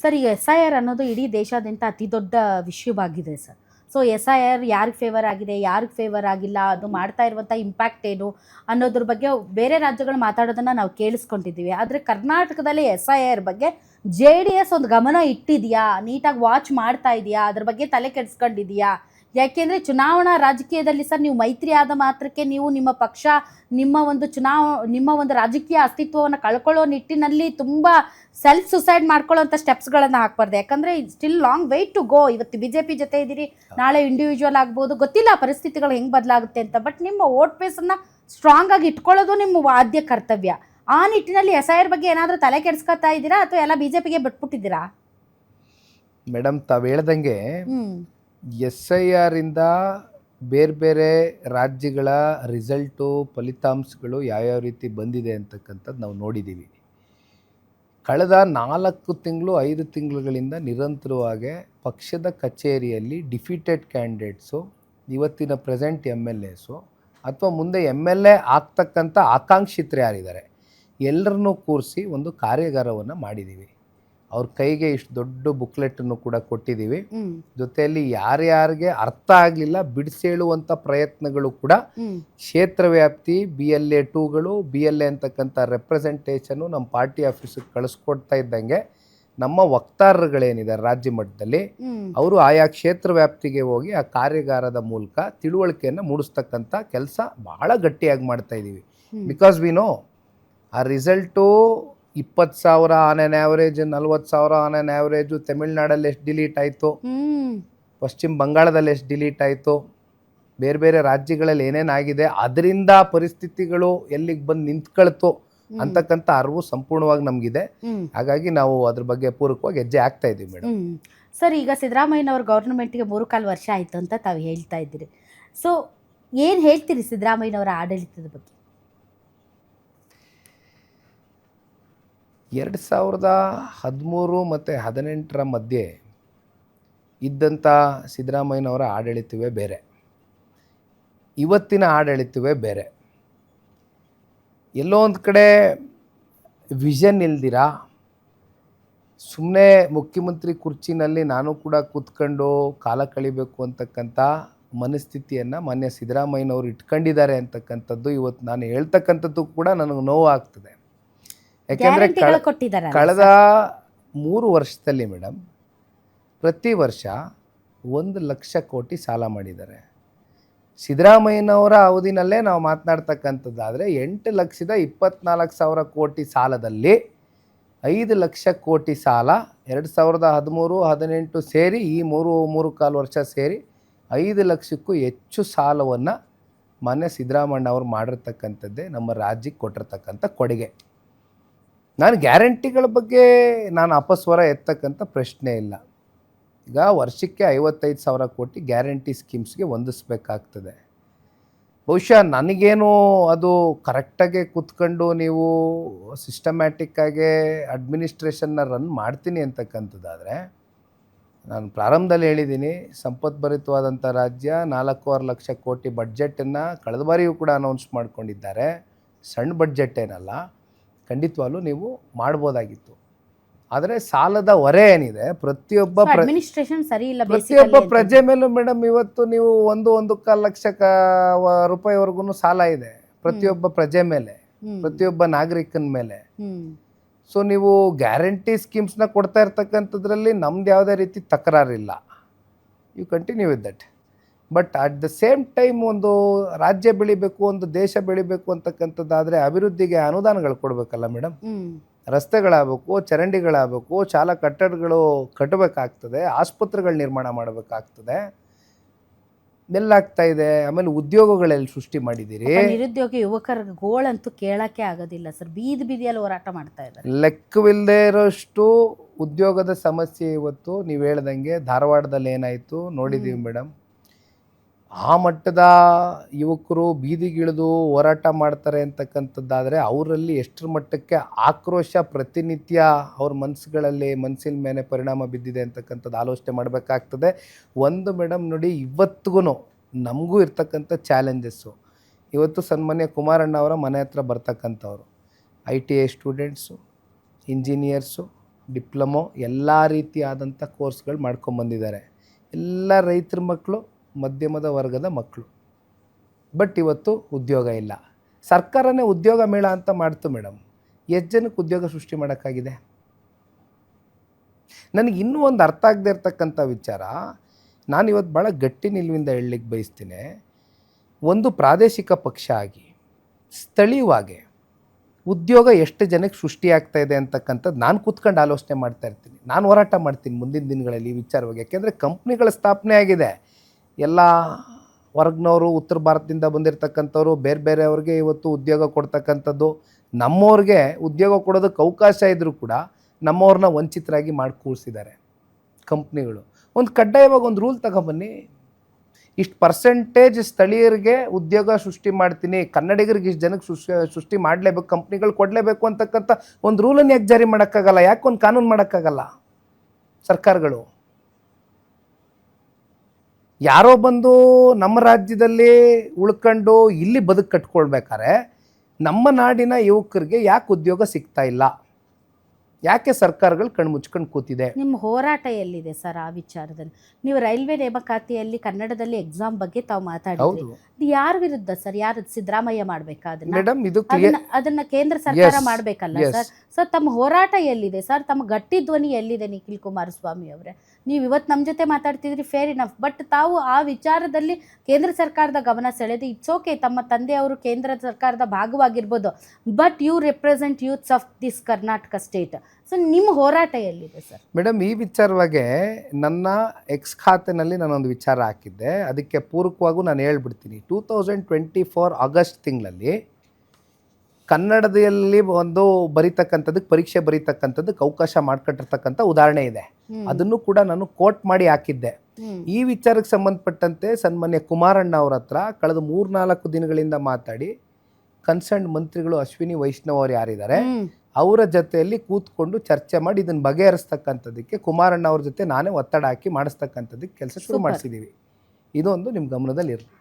Sir, ಈಗ SIR ಅನ್ನೋದು ಇಡೀ ದೇಶಾದ್ಯಂತ ಅತಿ ದೊಡ್ಡ ವಿಷಯವಾಗಿದೆ ಸರ್. ಸೊ SIR ಯಾರಿಗೆ ಫೇವರ್ ಆಗಿದೆ, ಯಾರಿಗೆ ಫೇವರ್ ಆಗಿಲ್ಲ, ಅದು ಮಾಡ್ತಾ ಇರುವಂಥ ಇಂಪ್ಯಾಕ್ಟ್ ಏನು ಅನ್ನೋದ್ರ ಬಗ್ಗೆ ಬೇರೆ ರಾಜ್ಯಗಳು ಮಾತಾಡೋದನ್ನು ನಾವು ಕೇಳಿಸ್ಕೊಂಡಿದ್ದೀವಿ. ಆದರೆ ಕರ್ನಾಟಕದಲ್ಲಿ SIR ಬಗ್ಗೆ JDS ಒಂದು ಗಮನ ಇಟ್ಟಿದೆಯಾ, ನೀಟಾಗಿ ವಾಚ್ ಮಾಡ್ತಾ ಇದೆಯಾ, ಅದ್ರ ಬಗ್ಗೆ ತಲೆ ಕೆಡಿಸ್ಕೊಂಡಿದೆಯಾ? ಯಾಕೆಂದರೆ ಚುನಾವಣಾ ರಾಜಕೀಯದಲ್ಲಿ ಸರ್, ನೀವು ಮೈತ್ರಿ ಆದ ಮಾತ್ರಕ್ಕೆ ನೀವು ನಿಮ್ಮ ಪಕ್ಷ ನಿಮ್ಮ ಒಂದು ರಾಜಕೀಯ ಅಸ್ತಿತ್ವವನ್ನು ಕಳ್ಕೊಳ್ಳೋ ನಿಟ್ಟಿನಲ್ಲಿ ತುಂಬ ಸೆಲ್ಫ್ ಸುಸೈಡ್ ಮಾಡ್ಕೊಳ್ಳೋಂಥ ಸ್ಟೆಪ್ಸ್ಗಳನ್ನು ಹಾಕ್ಬಾರ್ದು. ಯಾಕಂದರೆ still long wait to go. ಇವತ್ತು BJP ಜೊತೆ ಇದ್ದೀರಿ, ನಾಳೆ ಇಂಡಿವಿಜುವಲ್ ಆಗ್ಬೋದು, ಗೊತ್ತಿಲ್ಲ ಪರಿಸ್ಥಿತಿಗಳು ಹೆಂಗೆ ಬದಲಾಗುತ್ತೆ ಅಂತ. ಬಟ್ ನಿಮ್ಮ ವೋಟ್ ಬೇಸನ್ನು ಸ್ಟ್ರಾಂಗ್ ಆಗಿ ಇಟ್ಕೊಳ್ಳೋದು ನಿಮ್ಮ ಆದ್ಯ ಕರ್ತವ್ಯ. ಆ ನಿಟ್ಟಿನಲ್ಲಿ SIR ಬಗ್ಗೆ ಏನಾದರೂ ತಲೆ ಕೆಡಿಸ್ಕೊತಾ ಇದ್ದೀರಾ ಅಥವಾ ಎಲ್ಲ BJPಗೆ ಬಿಟ್ಬಿಟ್ಟಿದ್ದೀರಾ? ಮೇಡಮ್, ತಾವು ಹೇಳ್ದಂಗೆ SIR ಇಂದ ಬೇರೆ ಬೇರೆ ರಾಜ್ಯಗಳ ರಿಸಲ್ಟು, ಫಲಿತಾಂಶಗಳು ಯಾವ್ಯಾವ ರೀತಿ ಬಂದಿದೆ ಅಂತಕ್ಕಂಥದ್ದು ನಾವು ನೋಡಿದ್ದೀವಿ. ಕಳೆದ 4 ತಿಂಗಳು 5 ತಿಂಗಳುಗಳಿಂದ ನಿರಂತರವಾಗಿ ಪಕ್ಷದ ಕಚೇರಿಯಲ್ಲಿ ಡಿಫೀಟೆಡ್ ಕ್ಯಾಂಡಿಡೇಟ್ಸು, ಇವತ್ತಿನ ಪ್ರೆಸೆಂಟ್ MLAಸು ಅಥವಾ ಮುಂದೆ MLA ಆಗ್ತಕ್ಕಂಥ ಆಕಾಂಕ್ಷಿತರು ಯಾರಿದ್ದಾರೆ ಎಲ್ಲರನ್ನೂ ಕೂರಿಸಿ ಒಂದು ಕಾರ್ಯಾಗಾರವನ್ನು ಮಾಡಿದ್ದೀವಿ. ಅವ್ರ ಕೈಗೆ ಇಷ್ಟು ದೊಡ್ಡ ಬುಕ್ಲೆಟನ್ನು ಕೂಡ ಕೊಟ್ಟಿದ್ದೀವಿ. ಜೊತೆಯಲ್ಲಿ ಯಾರ್ಯಾರಿಗೆ ಅರ್ಥ ಆಗಲಿಲ್ಲ ಬಿಡಿಸೇಳುವಂಥ ಪ್ರಯತ್ನಗಳು ಕೂಡ ಕ್ಷೇತ್ರ ವ್ಯಾಪ್ತಿ BLA 2ಗಳು, BLA ಅಂತಕ್ಕಂಥ ರೆಪ್ರೆಸೆಂಟೇಷನ್ನು ನಮ್ಮ ಪಾರ್ಟಿ ಆಫೀಸಿಗೆ ಕಳಿಸ್ಕೊಡ್ತಾ ಇದ್ದಂಗೆ ನಮ್ಮ ವಕ್ತಾರರುಗಳೇನಿದ್ದಾರೆ ರಾಜ್ಯ ಮಟ್ಟದಲ್ಲಿ, ಅವರು ಆಯಾ ಕ್ಷೇತ್ರ ವ್ಯಾಪ್ತಿಗೆ ಹೋಗಿ ಆ ಕಾರ್ಯಾಗಾರದ ಮೂಲಕ ತಿಳುವಳಿಕೆಯನ್ನು ಮೂಡಿಸ್ತಕ್ಕಂಥ ಕೆಲಸ ಬಹಳ ಗಟ್ಟಿಯಾಗಿ ಮಾಡ್ತಾ ಇದ್ದೀವಿ. ಬಿಕಾಸ್ ವಿ ನೋ ಆ result 20,000 on on average, 40,000 on on average ತಮಿಳ್ನಾಡಲ್ಲಿ ಎಷ್ಟು ಡಿಲೀಟ್ ಆಯಿತು, ಪಶ್ಚಿಮ ಬಂಗಾಳದಲ್ಲಿ ಎಷ್ಟು ಡಿಲೀಟ್ ಆಯಿತು, ಬೇರೆ ಬೇರೆ ರಾಜ್ಯಗಳಲ್ಲಿ ಏನೇನಾಗಿದೆ, ಅದರಿಂದ ಪರಿಸ್ಥಿತಿಗಳು ಎಲ್ಲಿಗೆ ಬಂದು ನಿಂತ್ಕೊಳ್ತು ಅಂತಕ್ಕಂಥ ಅರಿವು ಸಂಪೂರ್ಣವಾಗಿ ನಮಗಿದೆ. ಹಾಗಾಗಿ ನಾವು ಅದ್ರ ಬಗ್ಗೆ ಪೂರಕವಾಗಿ ಹೆಜ್ಜೆ ಆಗ್ತಾ ಇದ್ದೀವಿ ಮೇಡಮ್. ಸರ್, ಈಗ ಸಿದ್ದರಾಮಯ್ಯನವ್ರ ಗೌರ್ಮೆಂಟ್ಗೆ 3.25 ವರ್ಷ ಆಯಿತು ಅಂತ ತಾವು ಹೇಳ್ತಾ ಇದ್ದೀರಿ. ಸೊ ಏನು ಹೇಳ್ತೀರಿ ಸಿದ್ದರಾಮಯ್ಯನವರ ಆಡಳಿತದ ಬಗ್ಗೆ? 2013 ಮತ್ತು 2018 ಮಧ್ಯೆ ಇದ್ದಂಥ ಸಿದ್ದರಾಮಯ್ಯನವರ ಆಡಳಿತವೇ ಬೇರೆ, ಇವತ್ತಿನ ಆಡಳಿತವೇ ಬೇರೆ. ಎಲ್ಲೋ ಒಂದು ಕಡೆ ವಿಷನ್ ಇಲ್ದಿರ ಸುಮ್ಮನೆ ಮುಖ್ಯಮಂತ್ರಿ ಕುರ್ಚಿನಲ್ಲಿ ನಾನು ಕೂಡ ಕೂತ್ಕೊಂಡು ಕಾಲ ಕಳಿಬೇಕು ಅಂತಕ್ಕಂಥ ಮನಸ್ಥಿತಿಯನ್ನು ಮಾನ್ಯ ಸಿದ್ದರಾಮಯ್ಯನವರು ಇಟ್ಕೊಂಡಿದ್ದಾರೆ ಅಂತಕ್ಕಂಥದ್ದು ಇವತ್ತು ನಾನು ಹೇಳ್ತಕ್ಕಂಥದ್ದು ಕೂಡ ನನಗೆ ನೋವು ಆಗ್ತದೆ. ಯಾಕೆಂದರೆ ಕಳೆದ 3 ವರ್ಷದಲ್ಲಿ ಮೇಡಮ್ ಪ್ರತಿ ವರ್ಷ 1 ಲಕ್ಷ ಕೋಟಿ ಸಾಲ ಮಾಡಿದ್ದಾರೆ. ಸಿದ್ದರಾಮಯ್ಯನವರ ಅವಧಿನಲ್ಲೇ ನಾವು ಮಾತನಾಡ್ತಕ್ಕಂಥದ್ದಾದರೆ 8,24,000 ಕೋಟಿ ಸಾಲದಲ್ಲಿ 5 ಲಕ್ಷ ಕೋಟಿ ಸಾಲ 2013, 18 ಸೇರಿ ಈ 3.25 ವರ್ಷ ಸೇರಿ 5 ಲಕ್ಷಕ್ಕೂ ಹೆಚ್ಚು ಸಾಲವನ್ನು ಮಾನ್ಯ ಸಿದ್ದರಾಮಯ್ಯ ಅವರು ಮಾಡಿರ್ತಕ್ಕಂಥದ್ದೇ ನಮ್ಮ ರಾಜ್ಯಕ್ಕೆ ಕೊಟ್ಟಿರ್ತಕ್ಕಂಥ ಕೊಡುಗೆ. ನಾನು ಗ್ಯಾರಂಟಿಗಳ ಬಗ್ಗೆ ನಾನು ಅಪಸ್ವರ ಎತ್ತಕ್ಕಂಥ ಪ್ರಶ್ನೆ ಇಲ್ಲ. ಈಗ ವರ್ಷಕ್ಕೆ 55,000 ಕೋಟಿ ಗ್ಯಾರಂಟಿ ಸ್ಕೀಮ್ಸ್ಗೆ ಹೊಂದಿಸ್ಬೇಕಾಗ್ತದೆ. ಬಹುಶಃ ನನಗೇನು ಅದು ಕರೆಕ್ಟಾಗಿ ಕೂತ್ಕೊಂಡು ನೀವು ಸಿಸ್ಟಮ್ಯಾಟಿಕ್ಕಾಗಿ ಅಡ್ಮಿನಿಸ್ಟ್ರೇಷನ್ನ ರನ್ ಮಾಡ್ತೀನಿ ಅಂತಕ್ಕಂಥದ್ದಾದರೆ, ನಾನು ಪ್ರಾರಂಭದಲ್ಲಿ ಹೇಳಿದ್ದೀನಿ, ಸಂಪದ್ಭರಿತವಾದಂಥ ರಾಜ್ಯ, 4.25 ಲಕ್ಷ ಕೋಟಿ ಬಡ್ಜೆಟನ್ನು ಕಳೆದ ಬಾರಿಯೂ ಕೂಡ ಅನೌನ್ಸ್ ಮಾಡ್ಕೊಂಡಿದ್ದಾರೆ. ಸಣ್ಣ ಬಡ್ಜೆಟ್ ಏನಲ್ಲ, ಖಂಡಿತವಾಗ್ಲೂ ನೀವು ಮಾಡ್ಬೋದಾಗಿತ್ತು. ಆದರೆ ಸಾಲದ ಹೊರೆ ಏನಿದೆ ಪ್ರತಿಯೊಬ್ಬ ಪ್ರಜೆ ಮೇಲೂ ಮೇಡಮ್, ಇವತ್ತು ನೀವು 1.25 ಲಕ್ಷ ರೂಪಾಯಿವರೆಗೂ ಸಾಲ ಇದೆ ಪ್ರತಿಯೊಬ್ಬ ಪ್ರಜೆ ಮೇಲೆ, ಪ್ರತಿಯೊಬ್ಬ ನಾಗರಿಕನ ಮೇಲೆ. ಸೊ ನೀವು ಗ್ಯಾರಂಟಿ ಸ್ಕೀಮ್ಸ್ನ ಕೊಡ್ತಾ ಇರ್ತಕ್ಕಂಥದ್ರಲ್ಲಿ ನಮ್ದು ಯಾವುದೇ ರೀತಿ ತಕರಾರಿಲ್ಲ, you continue with that. But at the same time ಒಂದು ರಾಜ್ಯ ಬೆಳಿಬೇಕು, ಒಂದು ದೇಶ ಬೆಳಿಬೇಕು ಅಂತಕ್ಕಂಥದ್ದಾದರೆ ಅಭಿವೃದ್ಧಿಗೆ ಅನುದಾನಗಳು ಕೊಡಬೇಕಲ್ಲ ಮೇಡಮ್. ರಸ್ತೆಗಳಾಗಬೇಕು, ಚರಂಡಿಗಳಾಗಬೇಕು, ಶಾಲಾ ಕಟ್ಟಡಗಳು ಕಟ್ಟಬೇಕಾಗ್ತದೆ, ಆಸ್ಪತ್ರೆಗಳು ನಿರ್ಮಾಣ ಮಾಡಬೇಕಾಗ್ತದೆ, ಎಲ್ಲಾಗ್ತಾ ಇದೆ. ಆಮೇಲೆ ಉದ್ಯೋಗಗಳೆಲ್ಲ ಸೃಷ್ಟಿ ಮಾಡಿದ್ದೀರಿ. ನಿರುದ್ಯೋಗಿ ಯುವಕರ ಗೋಳಂತೂ ಕೇಳಕ್ಕೆ ಆಗೋದಿಲ್ಲ ಸರ್, ಬೀದಿಯಲ್ಲಿ ಹೋರಾಟ ಮಾಡ್ತಾ ಇದ್ದಾರೆ. ಲೆಕ್ಕವಿಲ್ಲದೆ ಇರೋಷ್ಟು ಉದ್ಯೋಗದ ಸಮಸ್ಯೆ ಇವತ್ತು ನೀವು ಹೇಳ್ದಂಗೆ ಧಾರವಾಡದಲ್ಲಿ ಏನಾಯಿತು ನೋಡಿದ್ದೀವಿ ಮೇಡಮ್. ಆ ಮಟ್ಟದ ಯುವಕರು ಬೀದಿಗಿಳಿದು ಹೋರಾಟ ಮಾಡ್ತಾರೆ ಅಂತಕ್ಕಂಥದ್ದಾದರೆ ಅವರಲ್ಲಿ ಎಷ್ಟರ ಮಟ್ಟಕ್ಕೆ ಆಕ್ರೋಶ ಪ್ರತಿನಿತ್ಯ ಅವ್ರ ಮನಸ್ಸಿನ ಮೇಲೆ ಪರಿಣಾಮ ಬಿದ್ದಿದೆ ಅಂತಕ್ಕಂಥದ್ದು ಆಲೋಚನೆ ಮಾಡಬೇಕಾಗ್ತದೆ. ಒಂದು ಮೇಡಮ್ ನೋಡಿ, ಇವತ್ತಿಗೂ ನಮಗೂ ಇರ್ತಕ್ಕಂಥ ಚಾಲೆಂಜಸ್ಸು, ಇವತ್ತು ಸನ್ಮಾನ್ಯ ಕುಮಾರಣ್ಣ ಅವರ ಮನೆ ಹತ್ರ ಬರ್ತಕ್ಕಂಥವ್ರು ITI ಸ್ಟೂಡೆಂಟ್ಸು, ಇಂಜಿನಿಯರ್ಸು, ಡಿಪ್ಲೊಮೊ ಎಲ್ಲ ರೀತಿಯಾದಂಥ ಕೋರ್ಸ್ಗಳು ಮಾಡ್ಕೊಂಬಂದಿದ್ದಾರೆ. ಎಲ್ಲ ರೈತರ ಮಕ್ಕಳು, ಮಧ್ಯಮದ ವರ್ಗದ ಮಕ್ಕಳು. ಬಟ್ ಇವತ್ತು ಉದ್ಯೋಗ ಇಲ್ಲ. ಸರ್ಕಾರನೇ ಉದ್ಯೋಗ ಮೇಳ ಅಂತ ಮಾಡ್ತು ಮೇಡಮ್. ಎಷ್ಟು ಜನಕ್ಕೆ ಉದ್ಯೋಗ ಸೃಷ್ಟಿ ಮಾಡೋಕ್ಕಾಗಿದೆ? ನನಗೆ ಇನ್ನೂ ಒಂದು ಅರ್ಥ ಆಗದೆ ಇರ್ತಕ್ಕಂಥ ವಿಚಾರ, ನಾನಿವತ್ತು ಭಾಳ ಗಟ್ಟಿ ನಿಲುವಿಂದ ಹೇಳಲಿಕ್ಕೆ ಬಯಸ್ತೀನಿ. ಒಂದು ಪ್ರಾದೇಶಿಕ ಪಕ್ಷ ಆಗಿ ಸ್ಥಳೀಯವಾಗಿ ಉದ್ಯೋಗ ಎಷ್ಟು ಜನಕ್ಕೆ ಸೃಷ್ಟಿಯಾಗ್ತಾ ಇದೆ ಅಂತಕ್ಕಂಥದ್ದು ನಾನು ಕೂತ್ಕೊಂಡು ಆಲೋಚನೆ ಮಾಡ್ತಾ ಇರ್ತೀನಿ. ನಾನು ಹೋರಾಟ ಮಾಡ್ತೀನಿ ಮುಂದಿನ ದಿನಗಳಲ್ಲಿ ಈ ವಿಚಾರವಾಗಿ. ಯಾಕೆಂದರೆ ಕಂಪ್ನಿಗಳ ಸ್ಥಾಪನೆ ಆಗಿದೆ. ಎಲ್ಲ ಹೊರಗಿನವರು, ಉತ್ತರ ಭಾರತದಿಂದ ಬಂದಿರತಕ್ಕಂಥವ್ರು, ಬೇರೆ ಬೇರೆಯವ್ರಿಗೆ ಇವತ್ತು ಉದ್ಯೋಗ ಕೊಡ್ತಕ್ಕಂಥದ್ದು. ನಮ್ಮವ್ರಿಗೆ ಉದ್ಯೋಗ ಕೊಡೋದಕ್ಕೆ ಅವಕಾಶ ಇದ್ದರೂ ಕೂಡ ನಮ್ಮವ್ರನ್ನ ವಂಚಿತರಾಗಿ ಮಾಡಿ ಕೂರಿಸಿದ್ದಾರೆ ಕಂಪ್ನಿಗಳು. ಒಂದು ಕಡ್ಡಾಯವಾಗಿ ಒಂದು ರೂಲ್ ತಗೊಬನ್ನಿ, ಇಷ್ಟು ಪರ್ಸೆಂಟೇಜ್ ಸ್ಥಳೀಯರಿಗೆ ಉದ್ಯೋಗ ಸೃಷ್ಟಿ ಮಾಡ್ತೀನಿ, ಕನ್ನಡಿಗರಿಗೆ ಇಷ್ಟು ಜನಕ್ಕೆ ಸೃಷ್ಟಿ ಮಾಡಲೇಬೇಕು, ಕಂಪ್ನಿಗಳು ಕೊಡಲೇಬೇಕು ಅಂತಕ್ಕಂಥ ಒಂದು ರೂಲನ್ನು ಯಾಕೆ ಜಾರಿ ಮಾಡೋಕ್ಕಾಗಲ್ಲ? ಯಾಕೆ ಒಂದು ಕಾನೂನು ಮಾಡೋಕ್ಕಾಗಲ್ಲ ಸರ್ಕಾರಗಳು? ಯಾರೋ ಬಂದು ನಮ್ಮ ರಾಜ್ಯದಲ್ಲಿ ಉಳ್ಕೊಂಡು ಇಲ್ಲಿ ಬದುಕು ಕಟ್ಕೊಳ್ಬೇಕಾದ್ರೆ ನಮ್ಮ ನಾಡಿನ ಯುವಕರಿಗೆ ಯಾಕೆ ಉದ್ಯೋಗ ಸಿಗ್ತಾ ಇಲ್ಲ? ಯಾಕೆ ಸರ್ಕಾರಗಳು ಕಣ್ಮುಚ್ಕೊಂಡು ಕೂತಿದೆ? ನಿಮ್ಮ ಹೋರಾಟ ಎಲ್ಲಿದೆ ಸರ್ ಆ ವಿಚಾರದಲ್ಲಿ? ನೀವು ರೈಲ್ವೆ ನೇಮಕಾತಿಯಲ್ಲಿ ಕನ್ನಡದಲ್ಲಿ ಎಕ್ಸಾಮ್ ಬಗ್ಗೆ ತಾವು ಮಾತಾಡಿದ್ರಿ. ಇದು ಯಾರ ವಿರುದ್ಧ ಸರ್? ಯಾರು? ಸಿದ್ದರಾಮಯ್ಯ ಮಾಡ್ಬೇಕಾ ಅದನ್ನ? ಮೇಡಮ್, ಇದು ಅದನ್ನ ಕೇಂದ್ರ ಸರ್ಕಾರ ಮಾಡ್ಬೇಕಲ್ಲ ಸರ್? ಸರ್, ತಮ್ಮ ಹೋರಾಟ ಎಲ್ಲಿದೆ ಸರ್? ತಮ್ಮ ಗಟ್ಟಿ ಧ್ವನಿ ಎಲ್ಲಿದೆ ನಿಖಿಲ್ ಕುಮಾರಸ್ವಾಮಿ ಅವರೇ? ನೀವು ಇವತ್ತು ನಮ್ಮ ಜೊತೆ ಮಾತಾಡ್ತಿದ್ರಿ, ಫೇರ್ ಇನಫ್. ಬಟ್ ತಾವು ಆ ವಿಚಾರದಲ್ಲಿ ಕೇಂದ್ರ ಸರ್ಕಾರದ ಗಮನ ಸೆಳೆದು, ಇಟ್ಸ್ ಓಕೆ, ತಮ್ಮ ತಂದೆಯವರು ಕೇಂದ್ರ ಸರ್ಕಾರದ ಭಾಗವಾಗಿರ್ಬೋದು, but you represent youths of this Karnataka state. So ನಿಮ್ಮ ಹೋರಾಟ ಎಲ್ಲಿದೆ ಸರ್? ಮೇಡಮ್, ಈ ವಿಚಾರವಾಗಿ ನನ್ನ ಎಕ್ಸ್ ಖಾತೆನಲ್ಲಿ ನಾನೊಂದು ವಿಚಾರ ಹಾಕಿದ್ದೆ. ಅದಕ್ಕೆ ಪೂರಕವಾಗೂ ನಾನು ಹೇಳ್ಬಿಡ್ತೀನಿ. 2024 ಆಗಸ್ಟ್ ತಿಂಗಳಲ್ಲಿ ಕನ್ನಡದಲ್ಲಿ ಒಂದು ಬರೀತಕ್ಕಂಥದ್ದಕ್ಕೆ, ಪರೀಕ್ಷೆ ಬರೀತಕ್ಕಂಥದ್ದಕ್ಕೆ ಅವಕಾಶ ಮಾಡ್ಕೊಂಡಿರ್ತಕ್ಕಂಥ ಉದಾಹರಣೆ ಇದೆ. ಅದನ್ನು ಕೂಡ ನಾನು ಕೋಟ್ ಮಾಡಿ ಹಾಕಿದ್ದೆ. ಈ ವಿಚಾರಕ್ಕೆ ಸಂಬಂಧಪಟ್ಟಂತೆ ಸನ್ಮಾನ್ಯ ಕುಮಾರಣ್ಣ ಅವ್ರ ಹತ್ರ ಕಳೆದ 3-4 ದಿನಗಳಿಂದ ಮಾತಾಡಿ, ಕನ್ಸರ್ನ್ ಮಂತ್ರಿಗಳು ಅಶ್ವಿನಿ ವೈಷ್ಣವ್ ಅವರು ಯಾರಿದ್ದಾರೆ ಅವರ ಜೊತೆಯಲ್ಲಿ ಕೂತ್ಕೊಂಡು ಚರ್ಚೆ ಮಾಡಿ ಇದನ್ನು ಬಗೆಹರಿಸ್ತಕ್ಕಂಥದ್ದಕ್ಕೆ ಕುಮಾರಣ್ಣ ಅವ್ರ ಜೊತೆ ನಾನೇ ಒತ್ತಡ ಹಾಕಿ ಮಾಡಿಸ್ತಕ್ಕಂಥದ್ದಕ್ಕೆ ಕೆಲಸ ಶುರು ಮಾಡಿಸಿದ್ದೀವಿ. ಇದೊಂದು ನಿಮ್ಮ ಗಮನದಲ್ಲಿ ಇರಲಿ.